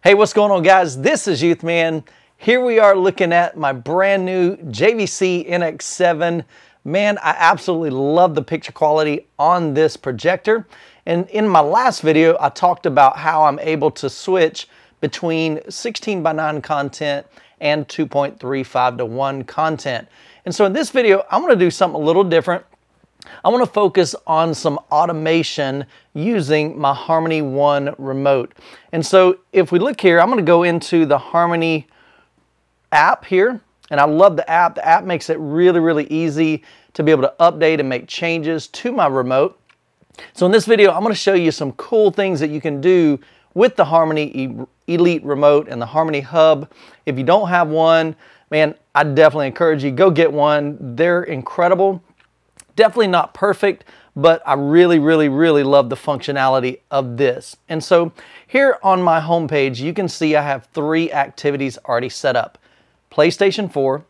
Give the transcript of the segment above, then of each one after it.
Hey, what's going on, guys? This is Youth Man. Here we are looking at my brand new JVC DLA-NX7. Man, I absolutely love the picture quality on this projector. And in my last video, I talked about how I'm able to switch between 16:9 content and 2.35:1 content. And so in this video, I'm going to do something a little different. I want to focus on some automation using my Harmony One remote. And so if we look here, I'm going to go into the Harmony app here. And I love the app. The app makes it really easy to be able to update and make changes to my remote. So in this video, I'm going to show you some cool things that you can do with the Harmony Elite remote and the Harmony Hub. If you don't have one, man, I definitely encourage you, go get one. They're incredible. Definitely not perfect, but I really love the functionality of this. And so here on my homepage, you can see I have 3 activities already set up: PlayStation 4,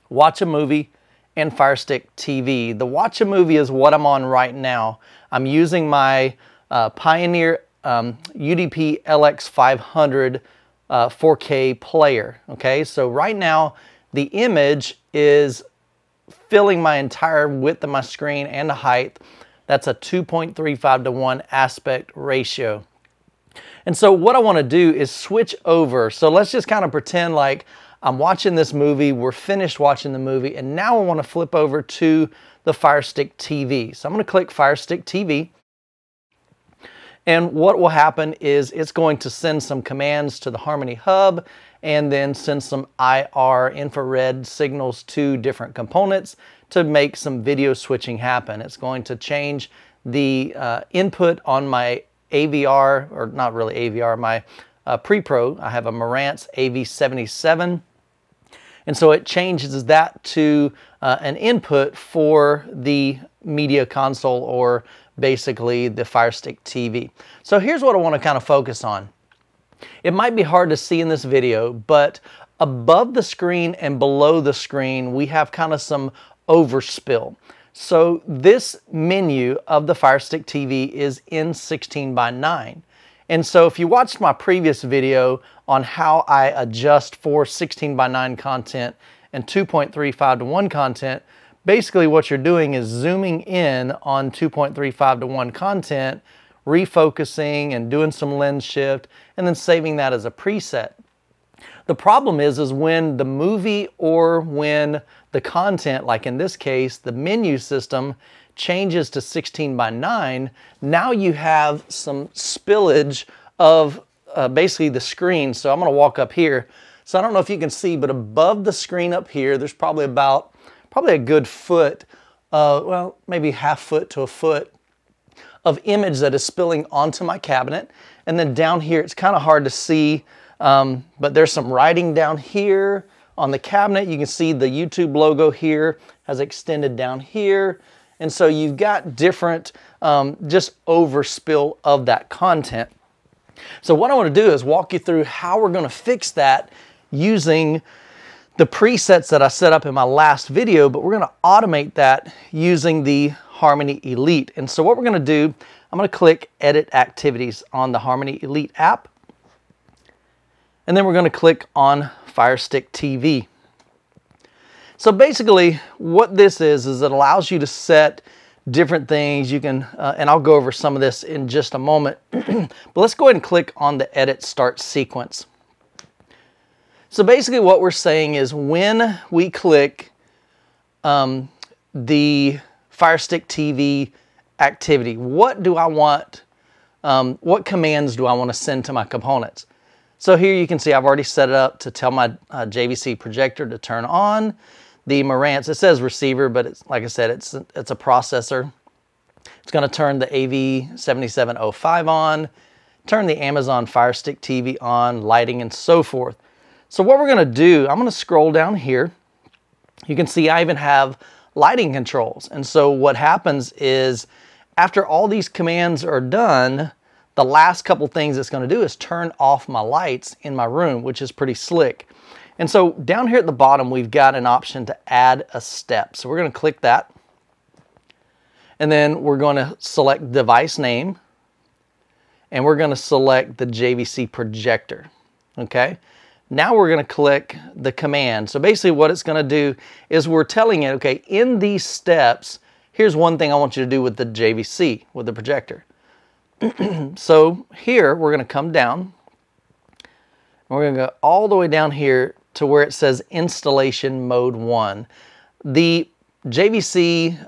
watch a movie, and Fire Stick TV. The watch a movie is what I'm on right now. I'm using my Pioneer UDP LX500 4K player. Okay, so right now the image is filling my entire width of my screen and the height. That's a 2.35:1 aspect ratio. And so what I want to do is switch over. So let's just kind of pretend like I'm watching this movie, we're finished watching the movie, and now I want to flip over to the Fire Stick TV. So I'm going to click Fire Stick TV. And what will happen is it's going to send some commands to the Harmony Hub and then send some IR infrared signals to different components to make some video switching happen. It's going to change the input on my AVR, or not really AVR, my pre-pro. I have a Marantz AV77. And so it changes that to an input for the media console, or basically the Fire Stick TV. So here's what I want to kind of focus on. It might be hard to see in this video, but above the screen and below the screen, we have kind of some overspill. So this menu of the Fire Stick TV is in 16:9. And so if you watched my previous video on how I adjust for 16:9 content and 2.35:1 content, basically what you're doing is zooming in on 2.35:1 content, refocusing and doing some lens shift, and then saving that as a preset. The problem is when the movie or when the content, like in this case, the menu system changes to 16:9, now you have some spillage of basically the screen. So I'm going to walk up here. So I don't know if you can see, but above the screen up here, there's probably a good foot, well, maybe half foot to a foot of image that is spilling onto my cabinet. And then down here, it's kind of hard to see, but there's some writing down here on the cabinet. You can see the YouTube logo here has extended down here. And so you've got different just overspill of that content. So what I want to do is walk you through how we're going to fix that using the presets that I set up in my last video, but we're going to automate that using the Harmony Elite. And so what we're going to do, I'm going to click Edit Activities on the Harmony Elite app. And then we're going to click on Fire Stick TV. So basically what this is it allows you to set different things. You can, and I'll go over some of this in just a moment, but let's go ahead and click on the Edit Start Sequence. So basically what we're saying is when we click the Fire Stick TV activity, what do I want, what commands do I want to send to my components? So here you can see I've already set it up to tell my JVC projector to turn on. The Marantz, it says receiver, but it's, like I said, it's a processor. It's going to turn the AV7705 on, turn the Amazon Fire Stick TV on, lighting, and so forth. So what we're going to do, I'm going to scroll down here. You can see I even have lighting controls. And so what happens is after all these commands are done, the last couple things it's going to do is turn off my lights in my room, which is pretty slick. And so down here at the bottom, we've got an option to add a step. So we're going to click that. And then we're going to select device name. and we're going to select the JVC Projector. Okay. Now we're going to click the command. So basically what it's going to do is we're telling it, okay, in these steps, here's one thing I want you to do with the JVC, with the projector. So here we're going to come down, and we're going to go all the way down here to where it says Installation Mode 1. The JVC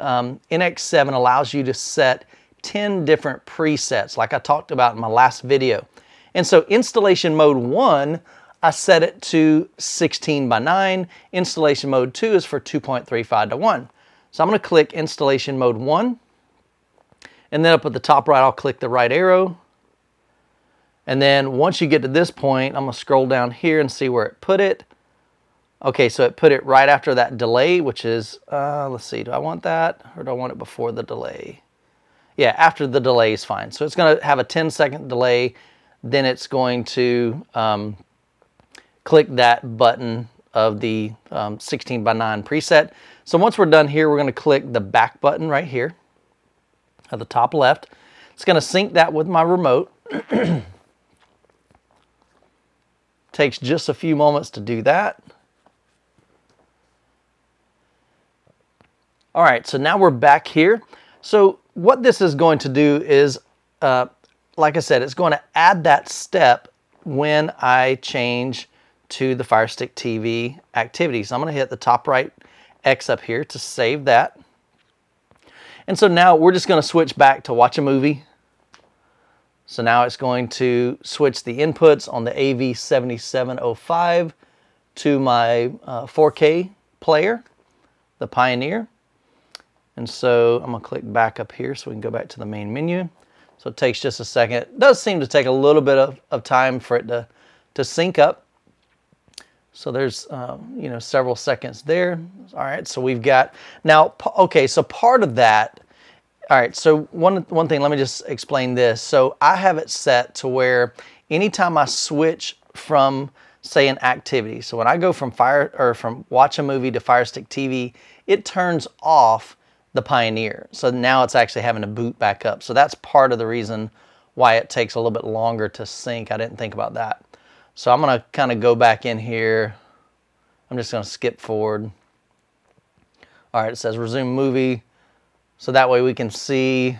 NX7 allows you to set 10 different presets, like I talked about in my last video. And so Installation Mode 1, I set it to 16:9. Installation Mode 2 is for 2.35:1. So I'm going to click Installation Mode 1. And then up at the top right, I'll click the right arrow. And then once you get to this point, I'm going to scroll down here and see where it put it. Okay, so it put it right after that delay, which is, let's see, do I want that or do I want it before the delay? Yeah, after the delay is fine. So it's going to have a 10-second delay. Then it's going to click that button of the 16:9 preset. So once we're done here, we're going to click the back button right here at the top left. It's going to sync that with my remote. Takes just a few moments to do that. All right, so now we're back here. So what this is going to do is, like I said, it's going to add that step when I change to the Fire Stick TV activity. So I'm going to hit the top right X up here to save that. And so now we're just going to switch back to watch a movie. So now it's going to switch the inputs on the AV7705 to my 4K player, the Pioneer. And so I'm going to click back up here so we can go back to the main menu. So it takes just a second. It does seem to take a little bit of time for it to sync up. So there's, you know, several seconds there. All right, so we've got, now, okay, so part of that, all right, so one thing, let me just explain this. So I have it set to where anytime I switch from, say, an activity, so when I go from watch a movie to Fire Stick TV, it turns off the Pioneer. So now it's actually having to boot back up. So that's part of the reason why it takes a little bit longer to sync. I didn't think about that. So I'm going to kind of go back in here. I'm just going to skip forward. All right, it says resume movie. So that way we can see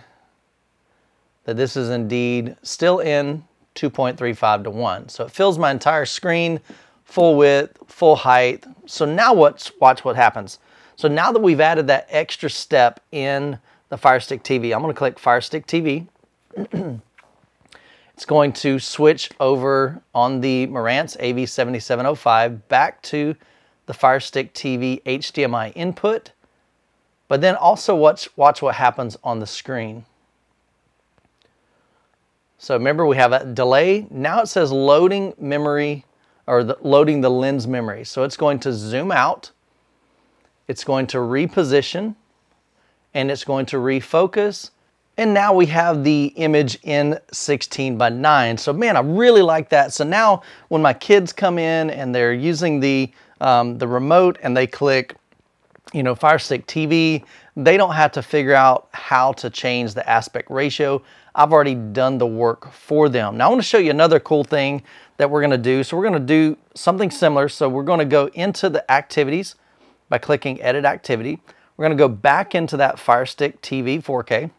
that this is indeed still in 2.35:1. So it fills my entire screen, full width, full height. So now watch what happens. So now that we've added that extra step in the Fire Stick TV, I'm going to click Fire Stick TV. It's going to switch over on the Marantz AV7705 back to the Fire Stick TV HDMI input, but then also watch what happens on the screen. So remember, we have a delay. Now it says loading memory, or loading the lens memory. So it's going to zoom out, it's going to reposition, and it's going to refocus. And now we have the image in 16:9. So man, I really like that. So now when my kids come in and they're using the remote and they click, you know, Fire Stick TV, they don't have to figure out how to change the aspect ratio. I've already done the work for them. Now I want to show you another cool thing that we're going to do. So we're going to do something similar. So we're going to go into the activities by clicking Edit Activity. We're going to go back into that Fire Stick TV 4K.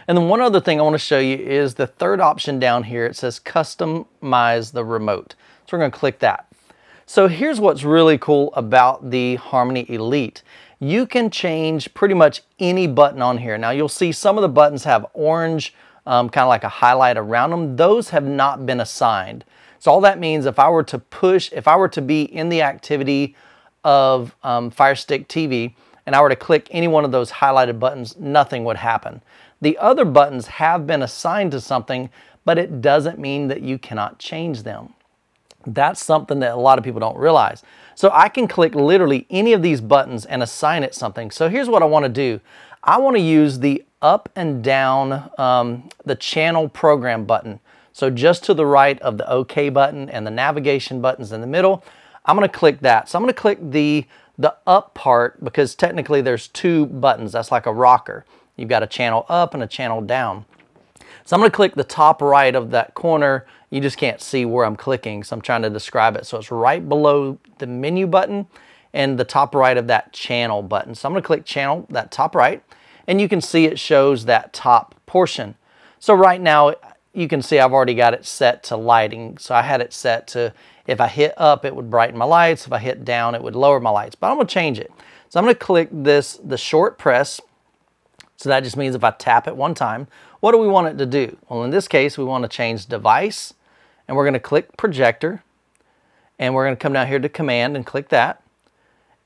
And then one other thing I want to show you is the third option down here. It says Customize the Remote. So we're going to click that. So here's what's really cool about the Harmony Elite. You can change pretty much any button on here. Now you'll see some of the buttons have orange, kind of like a highlight around them. Those have not been assigned. So all that means if I were to be in the activity of Fire Stick TV and I were to click any one of those highlighted buttons, nothing would happen. The other buttons have been assigned to something, but it doesn't mean that you cannot change them. That's something that a lot of people don't realize. So I can click literally any of these buttons and assign it something. So here's what I want to do. I want to use the up and down, the channel program button. So just to the right of the OK button and the navigation buttons in the middle, I'm going to click that. So I'm going to click the up part because technically there's two buttons. That's like a rocker. You've got a channel up and a channel down. So I'm going to click the top right of that corner. You just can't see where I'm clicking, so I'm trying to describe it. So it's right below the menu button and the top right of that channel button. So I'm going to click channel, that top right, and you can see it shows that top portion. So right now you can see I've already got it set to lighting. So I had it set to, if I hit up, it would brighten my lights. If I hit down, it would lower my lights. But I'm going to change it. So I'm going to click this, the short press. So that just means if I tap it one time, what do we want it to do? Well, in this case, we want to change device, and we're going to click projector, and we're going to come down here to command and click that.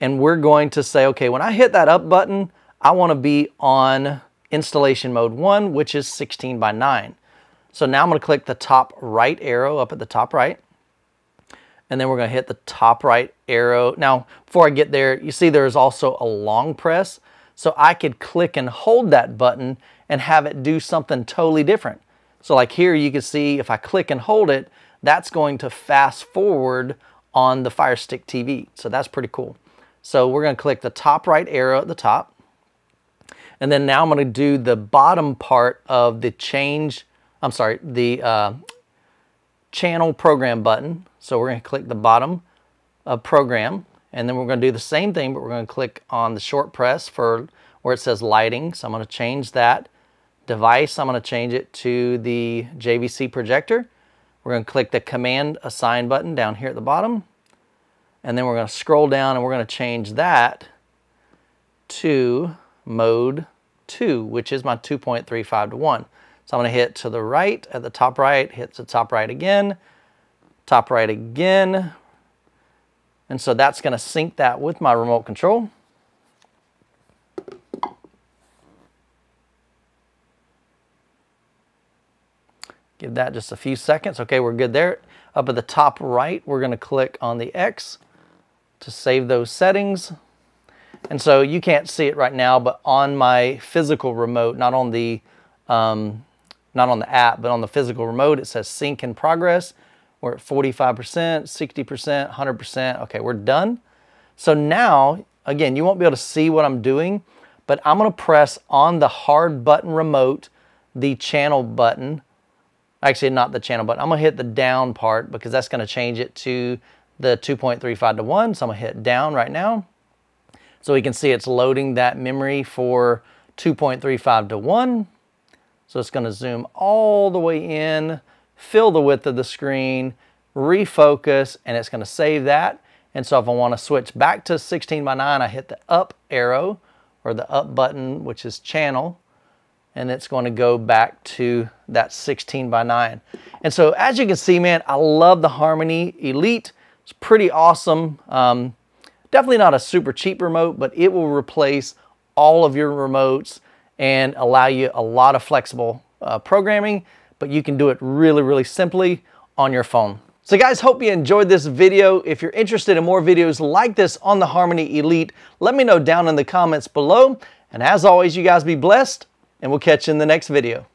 And we're going to say, okay, when I hit that up button, I want to be on installation mode 1, which is 16:9. So now I'm going to click the top right arrow up at the top right. And then we're going to hit the top right arrow. Now, before I get there, you see there's also a long press. So I could click and hold that button and have it do something totally different. So like here, you can see if I click and hold it, that's going to fast forward on the Fire Stick TV. So that's pretty cool. So we're going to click the top right arrow at the top. And then now I'm going to do the bottom part of the channel program button. So we're going to click the bottom of program. And then we're going to do the same thing, but we're going to click on the short press for where it says lighting. So I'm going to change that. Device, I'm going to change it to the JVC projector. We're going to click the command assign button down here at the bottom. And then we're going to scroll down and we're going to change that to mode 2, which is my 2.35 to 1. So I'm going to hit to the right at the top right, hit the top right again, top right again. And so that's going to sync that with my remote control. Give that just a few seconds. Okay, we're good there. Up at the top right, we're going to click on the X to save those settings. And so you can't see it right now, but on my physical remote, not on the app, but on the physical remote, it says sync in progress. We're at 45%, 60%, 100%. Okay, we're done. So now, again, you won't be able to see what I'm doing, but I'm going to press on the hard button remote, the channel button. Actually, not the channel button. I'm going to hit the down part because that's going to change it to the 2.35 to 1. So I'm going to hit down right now. So we can see it's loading that memory for 2.35 to 1. So it's going to zoom all the way in, fill the width of the screen, refocus, and it's going to save that. And so if I want to switch back to 16:9, I hit the up arrow or the up button, which is channel, and it's going to go back to that 16:9. And so as you can see, man, I love the Harmony Elite. It's pretty awesome. Definitely not a super cheap remote, but it will replace all of your remotes and allow you a lot of flexible programming, but you can do it really, really simply on your phone. So guys, hope you enjoyed this video. If you're interested in more videos like this on the Harmony Elite, let me know down in the comments below. And as always, you guys be blessed, and we'll catch you in the next video.